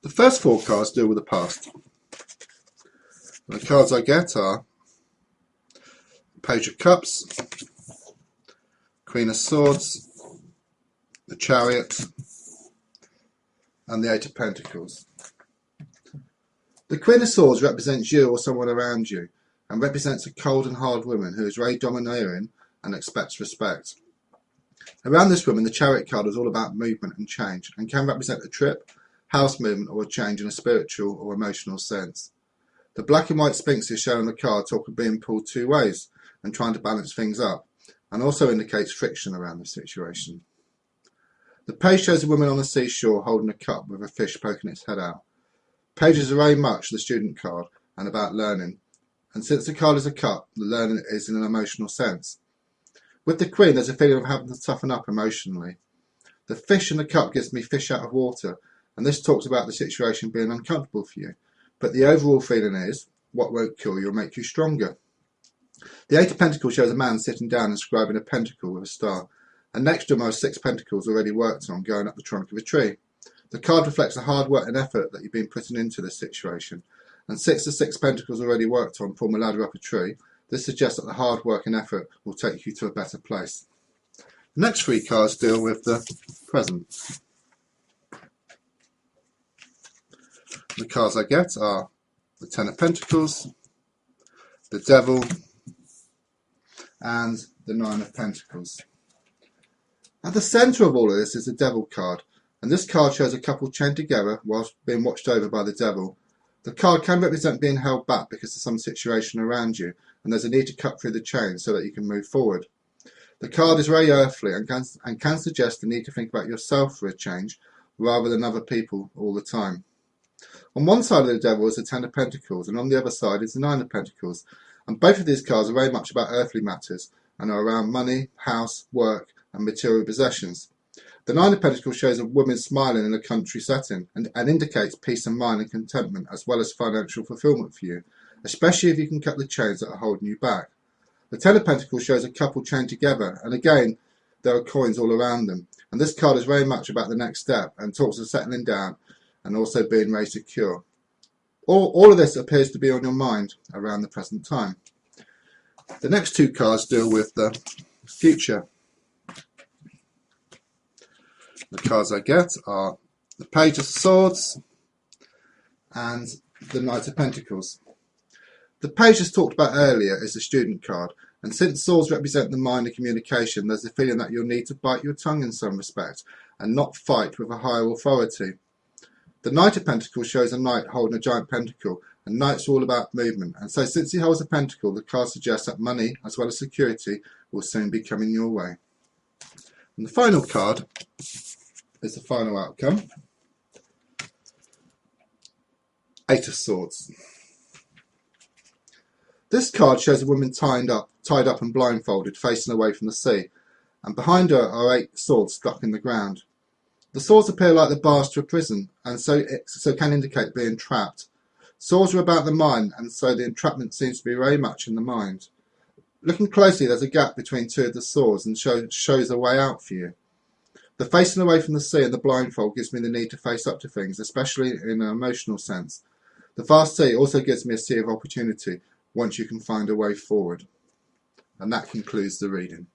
The first four cards deal with the past. The cards I get are Page of Cups, Queen of Swords, the Chariot, and the Eight of Pentacles. The Queen of Swords represents you or someone around you, and represents a cold and hard woman who is very domineering and expects respect. Around this woman, the Chariot card is all about movement and change, and can represent a trip, house movement, or a change in a spiritual or emotional sense. The black and white sphinxes shown on the card talk of being pulled two ways and trying to balance things up, and also indicates friction around the situation. The page shows a woman on the seashore holding a cup with a fish poking its head out. Pages are very much the student card and about learning, and since the card is a cup, the learning is in an emotional sense. With the Queen, there's a feeling of having to toughen up emotionally. The fish in the cup gives me fish out of water, and this talks about the situation being uncomfortable for you. But the overall feeling is, what won't kill you will make you stronger. The Eight of Pentacles shows a man sitting down inscribing a pentacle with a star, and next to him are 6 pentacles already worked on going up the trunk of a tree. The card reflects the hard work and effort that you've been putting into this situation, and 6 of 6 pentacles already worked on form a ladder up a tree. This suggests that the hard work and effort will take you to a better place. The next 3 cards deal with the present. The cards I get are the Ten of Pentacles, the Devil, and the Nine of Pentacles. At the centre of all of this is the Devil card, and this card shows a couple chained together whilst being watched over by the Devil. The card can represent being held back because of some situation around you, and there's a need to cut through the chain so that you can move forward. The card is very earthly and can suggest the need to think about yourself for a change rather than other people all the time. On one side of the Devil is the Ten of Pentacles, and on the other side is the Nine of Pentacles. And both of these cards are very much about earthly matters and are around money, house, work, and material possessions. The Nine of Pentacles shows a woman smiling in a country setting and indicates peace of mind and contentment, as well as financial fulfillment for you, especially if you can cut the chains that are holding you back. The Ten of Pentacles shows a couple chained together, and again, there are coins all around them. And this card is very much about the next step and talks of settling down and also being very secure. All of this appears to be on your mind around the present time. The next 2 cards deal with the future. The cards I get are the Page of Swords and the Knight of Pentacles. The Page, as talked about earlier, is the student card, and since swords represent the mind and communication, there's a feeling that you'll need to bite your tongue in some respect and not fight with a higher authority. The Knight of Pentacles shows a knight holding a giant pentacle, and knights are all about movement, and so since he holds a pentacle, the card suggests that money, as well as security, will soon be coming your way. And the final card is the final outcome. Eight of Swords. This card shows a woman tied up and blindfolded, facing away from the sea, and behind her are 8 swords stuck in the ground. The swords appear like the bars to a prison, and so can indicate being trapped. Swords are about the mind, and so the entrapment seems to be very much in the mind. Looking closely, there's a gap between 2 of the swords and shows a way out for you. The facing away from the sea and the blindfold gives me the need to face up to things, especially in an emotional sense. The vast sea also gives me a sea of opportunity once you can find a way forward. And that concludes the reading.